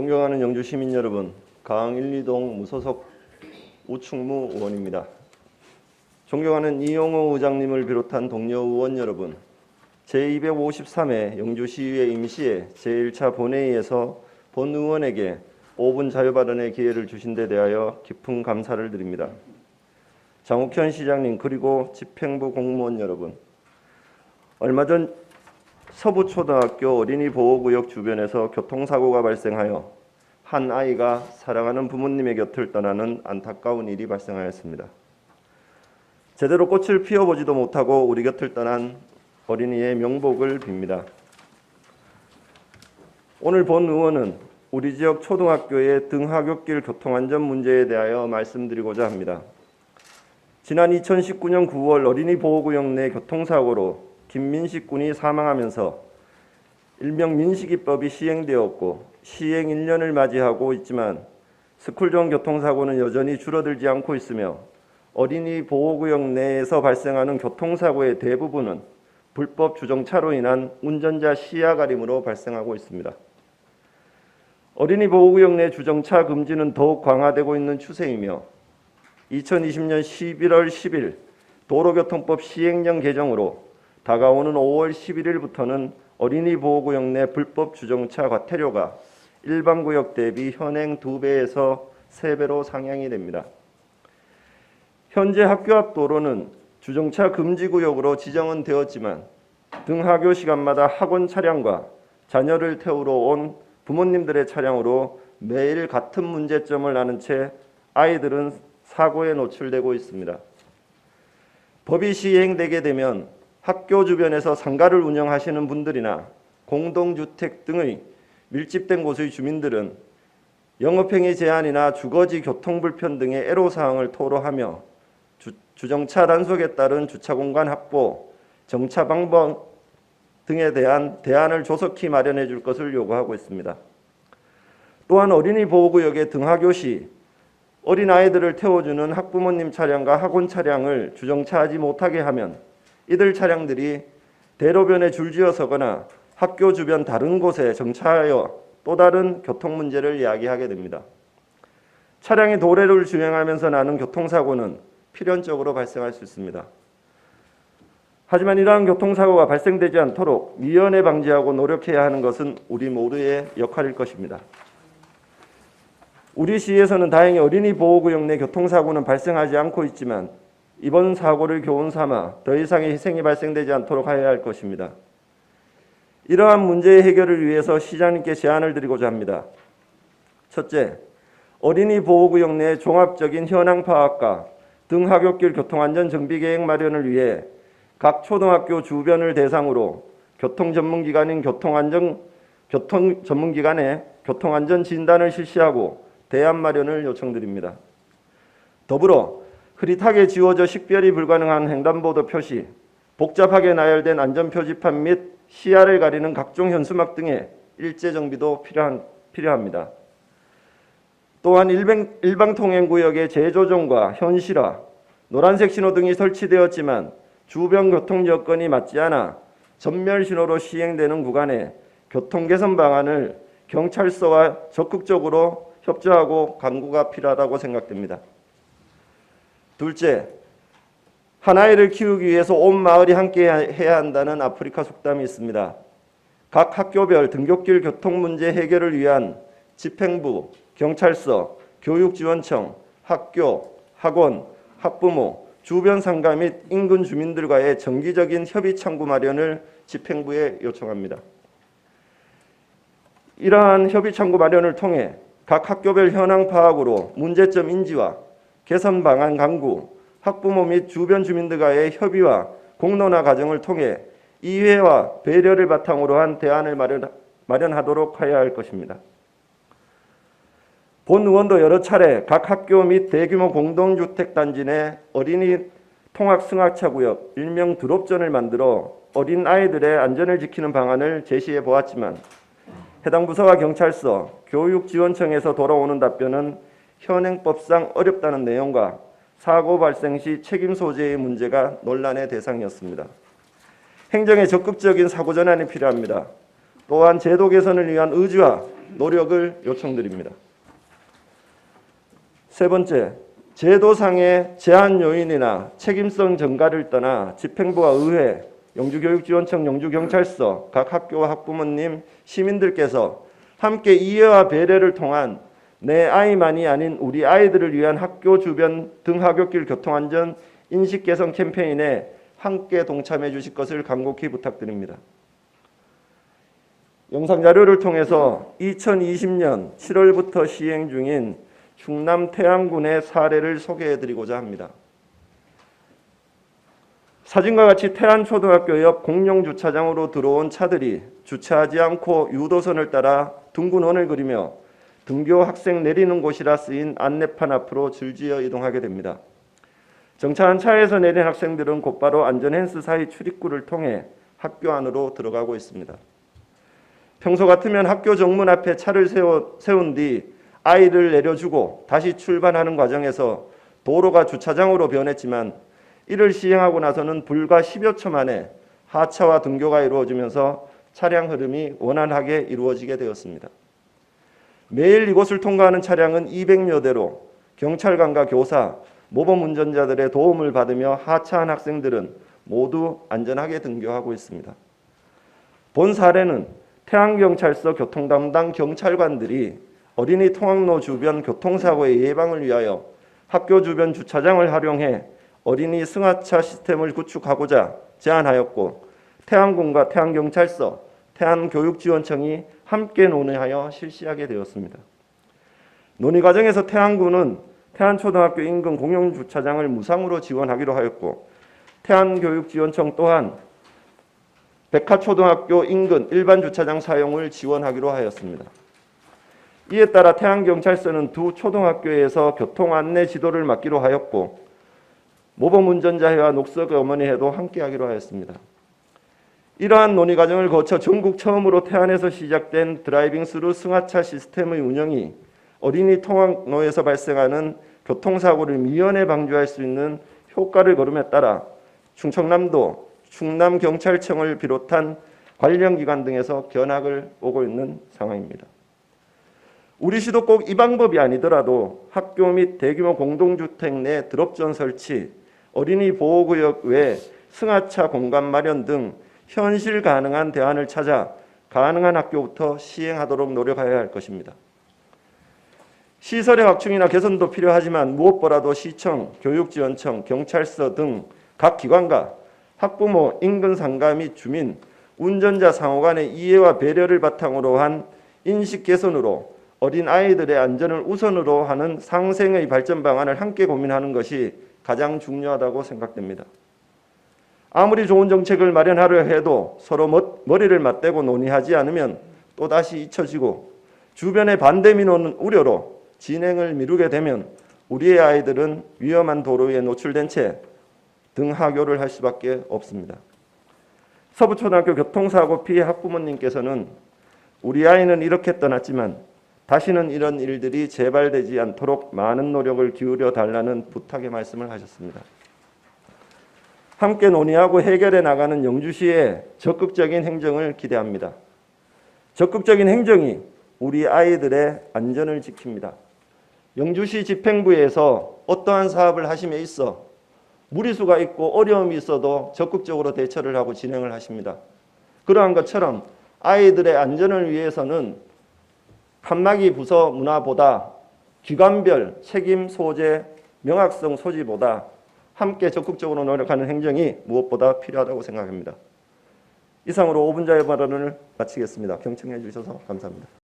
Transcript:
존경하는 영주 시민 여러분, 가항 1, 2동 무소속 우충무 의원입니다. 존경하는 이용호 의장님을 비롯한 동료 의원 여러분, 제253회 영주시의회 임시회 제1차 본회의에서 본 의원에게 5분 자유발언의 기회를 주신 데 대하여 깊은 감사를 드립니다. 장욱현 시장님 그리고 집행부 공무원 여러분, 얼마 전 서부초등학교 어린이보호구역 주변에서 교통사고가 발생하여 한 아이가 사랑하는 부모님의 곁을 떠나는 안타까운 일이 발생하였습니다. 제대로 꽃을 피워보지도 못하고 우리 곁을 떠난 어린이의 명복을 빕니다. 오늘 본 의원은 우리 지역 초등학교의 등하굣길 교통안전 문제에 대하여 말씀드리고자 합니다. 지난 2019년 9월 어린이보호구역 내 교통사고로 김민식 군이 사망하면서 일명 민식이법이 시행되었고 시행 1년을 맞이하고 있지만 스쿨존 교통사고는 여전히 줄어들지 않고 있으며 어린이 보호구역 내에서 발생하는 교통사고의 대부분은 불법 주정차로 인한 운전자 시야 가림으로 발생하고 있습니다. 어린이 보호구역 내 주정차 금지는 더욱 강화되고 있는 추세이며 2020년 11월 10일 도로교통법 시행령 개정으로 다가오는 5월 11일부터는 어린이 보호구역 내 불법 주정차 과태료가 일반 구역 대비 현행 2배에서 3배로 상향이 됩니다. 현재 학교 앞 도로는 주정차 금지 구역으로 지정은 되었지만 등하교 시간마다 학원 차량과 자녀를 태우러 온 부모님들의 차량으로 매일 같은 문제점을 아는 채 아이들은 사고에 노출되고 있습니다. 법이 시행되게 되면 학교 주변에서 상가를 운영하시는 분들이나 공동주택 등의 밀집된 곳의 주민들은 영업행위 제한이나 주거지 교통불편 등의 애로사항을 토로하며 주정차 단속에 따른 주차공간 확보, 정차 방법 등에 대한 대안을 조속히 마련해 줄 것을 요구하고 있습니다. 또한 어린이 보호구역의 등하교 시 어린아이들을 태워주는 학부모님 차량과 학원 차량을 주정차하지 못하게 하면 이들 차량들이 대로변에 줄지어 서거나 학교 주변 다른 곳에 정차하여 또 다른 교통 문제를 야기하게 됩니다. 차량이 도로를 주행하면서 나는 교통사고는 필연적으로 발생할 수 있습니다. 하지만 이러한 교통사고가 발생되지 않도록 미연에 방지하고 노력해야 하는 것은 우리 모두의 역할일 것입니다. 우리 시에서는 다행히 어린이 보호구역 내 교통사고는 발생하지 않고 있지만 이번 사고를 교훈 삼아 더 이상의 희생이 발생되지 않도록 하여야 할 것입니다. 이러한 문제의 해결을 위해서 시장님께 제안을 드리고자 합니다. 첫째, 어린이 보호구역 내 종합적인 현황 파악과 등하굣길 교통안전 정비 계획 마련을 위해 각 초등학교 주변을 대상으로 교통전문기관의 교통안전 진단을 실시하고 대안 마련을 요청드립니다. 더불어 흐릿하게 지워져 식별이 불가능한 횡단보도 표시, 복잡하게 나열된 안전표지판 및 시야를 가리는 각종 현수막 등의 일제 정비도 필요합니다. 또한 일방통행구역의 재조정과 현실화, 노란색 신호등이 설치되었지만 주변 교통 여건이 맞지 않아 전멸 신호로 시행되는 구간에 교통 개선 방안을 경찰서와 적극적으로 협조하고 강구가 필요하다고 생각됩니다. 둘째, 한 아이를 키우기 위해서 온 마을이 함께 해야 한다는 아프리카 속담이 있습니다. 각 학교별 등굣길 교통 문제 해결을 위한 집행부, 경찰서, 교육지원청, 학교, 학원, 학부모, 주변 상가 및 인근 주민들과의 정기적인 협의 창구 마련을 집행부에 요청합니다. 이러한 협의 창구 마련을 통해 각 학교별 현황 파악으로 문제점 인지와 개선 방안 강구, 학부모 및 주변 주민들과의 협의와 공론화 과정을 통해 이해와 배려를 바탕으로 한 대안을 마련하도록 하여야 할 것입니다. 본 의원도 여러 차례 각 학교 및 대규모 공동주택단지 내 어린이 통학-승하차 구역, 일명 드롭존을 만들어 어린 아이들의 안전을 지키는 방안을 제시해 보았지만 해당 부서와 경찰서, 교육지원청에서 돌아오는 답변은 현행법상 어렵다는 내용과 사고 발생 시 책임 소재의 문제가 논란의 대상이었습니다. 행정에 적극적인 사고 전환이 필요합니다. 또한 제도 개선을 위한 의지와 노력을 요청드립니다. 세 번째, 제도상의 제한 요인이나 책임성 전가를 떠나 집행부와 의회, 영주교육지원청, 영주경찰서, 각 학교와 학부모님, 시민들께서 함께 이해와 배려를 통한 내 아이만이 아닌 우리 아이들을 위한 학교 주변 등하굣길 교통안전 인식 개선 캠페인에 함께 동참해 주실 것을 간곡히 부탁드립니다. 영상 자료를 통해서 2020년 7월부터 시행 중인 충남 태안군의 사례를 소개해드리고자 합니다. 사진과 같이 태안초등학교 옆 공용주차장으로 들어온 차들이 주차하지 않고 유도선을 따라 둥근원을 그리며 등교 학생 내리는 곳이라 쓰인 안내판 앞으로 줄지어 이동하게 됩니다. 정차한 차에서 내린 학생들은 곧바로 안전펜스 사이 출입구를 통해 학교 안으로 들어가고 있습니다. 평소 같으면 학교 정문 앞에 차를 세운 뒤 아이를 내려주고 다시 출발하는 과정에서 도로가 주차장으로 변했지만 이를 시행하고 나서는 불과 10여 초 만에 하차와 등교가 이루어지면서 차량 흐름이 원활하게 이루어지게 되었습니다. 매일 이곳을 통과하는 차량은 200여 대로 경찰관과 교사, 모범 운전자들의 도움을 받으며 하차한 학생들은 모두 안전하게 등교하고 있습니다. 본 사례는 태안경찰서 교통담당 경찰관들이 어린이 통학로 주변 교통사고의 예방을 위하여 학교 주변 주차장을 활용해 어린이 승하차 시스템을 구축하고자 제안하였고 태안군과 태안경찰서, 태안교육지원청이 함께 논의하여 실시하게 되었습니다. 논의 과정에서 태안군은 태안초등학교 인근 공용주차장을 무상으로 지원하기로 하였고 태안교육지원청 또한 백화초등학교 인근 일반 주차장 사용을 지원하기로 하였습니다. 이에 따라 태안경찰서는 두 초등학교에서 교통안내 지도를 맡기로 하였고 모범운전자회와 녹색 어머니회도 함께하기로 하였습니다. 이러한 논의 과정을 거쳐 전국 처음으로 태안에서 시작된 드라이빙 스루 승하차 시스템의 운영이 어린이 통학로에서 발생하는 교통사고를 미연에 방지할 수 있는 효과를 거름에 따라 충청남도 충남경찰청을 비롯한 관련 기관 등에서 견학을 오고 있는 상황입니다. 우리 시도 꼭 이 방법이 아니더라도 학교 및 대규모 공동주택 내 드롭존 설치, 어린이 보호구역 외 승하차 공간 마련 등 현실 가능한 대안을 찾아 가능한 학교부터 시행하도록 노력해야 할 것입니다. 시설의 확충이나 개선도 필요하지만 무엇보다도 시청, 교육지원청, 경찰서 등 각 기관과 학부모, 인근 상가 및 주민, 운전자 상호 간의 이해와 배려를 바탕으로 한 인식 개선으로 어린 아이들의 안전을 우선으로 하는 상생의 발전 방안을 함께 고민하는 것이 가장 중요하다고 생각됩니다. 아무리 좋은 정책을 마련하려 해도 서로 머리를 맞대고 논의하지 않으면 또다시 잊혀지고 주변의 반대 민원은 우려로 진행을 미루게 되면 우리의 아이들은 위험한 도로에 노출된 채 등하교를 할 수밖에 없습니다. 서부초등학교 교통사고 피해 학부모님께서는 우리 아이는 이렇게 떠났지만 다시는 이런 일들이 재발되지 않도록 많은 노력을 기울여 달라는 부탁의 말씀을 하셨습니다. 함께 논의하고 해결해 나가는 영주시의 적극적인 행정을 기대합니다. 적극적인 행정이 우리 아이들의 안전을 지킵니다. 영주시 집행부에서 어떠한 사업을 하심에 있어 무리수가 있고 어려움이 있어도 적극적으로 대처를 하고 진행을 하십니다. 그러한 것처럼 아이들의 안전을 위해서는 칸막이 부서 문화보다 기관별 책임 소재 명확성 소지보다 함께 적극적으로 노력하는 행정이 무엇보다 필요하다고 생각합니다. 이상으로 5분 자유 발언을 마치겠습니다. 경청해 주셔서 감사합니다.